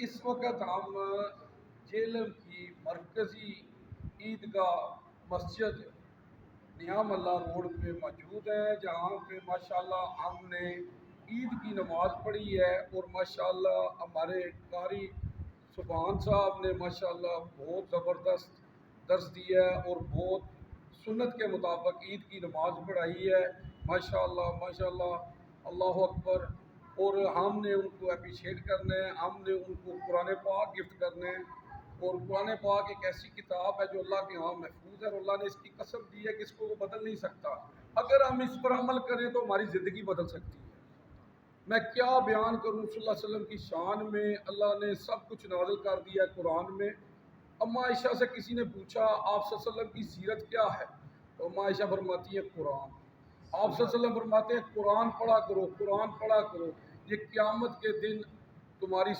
اس وقت ہم جیلم کی مرکزی عیدگاہ مسجد نیام اللہ روڈ پہ موجود ہے، جہاں پہ ماشاءاللہ ہم نے عید کی نماز پڑھی ہے، اور ماشاءاللہ ہمارے قاری سبحان صاحب نے ماشاءاللہ بہت زبردست درس دیا ہے اور بہت سنت کے مطابق عید کی نماز پڑھائی ہے۔ ماشاءاللہ ماشاءاللہ، اللہ اکبر۔ اور ہم نے ان کو اپریشیٹ کرنا ہے، ہم نے ان کو قرآن پاک گفٹ کرنا ہے، اور قرآن پاک ایک ایسی کتاب ہے جو اللہ کے ہاں محفوظ ہے، اور اللہ نے اس کی قسم دی ہے کہ اس کو وہ بدل نہیں سکتا۔ اگر ہم اس پر عمل کریں تو ہماری زندگی بدل سکتی ہے۔ میں کیا بیان کروں صلی اللہ علیہ وسلم کی شان میں، اللہ نے سب کچھ نازل کر دیا ہے قرآن میں۔ اما عائشہ سے کسی نے پوچھا آپ صلی اللہ علیہ وسلم کی سیرت کیا ہے، تو اما عائشہ فرماتی ہے قرآن۔ آپ صلی اللہ علیہ وسلم فرماتے ہیں قرآن پڑھا کرو، قرآن پڑھا کرو، یہ قیامت کے دن تمہاری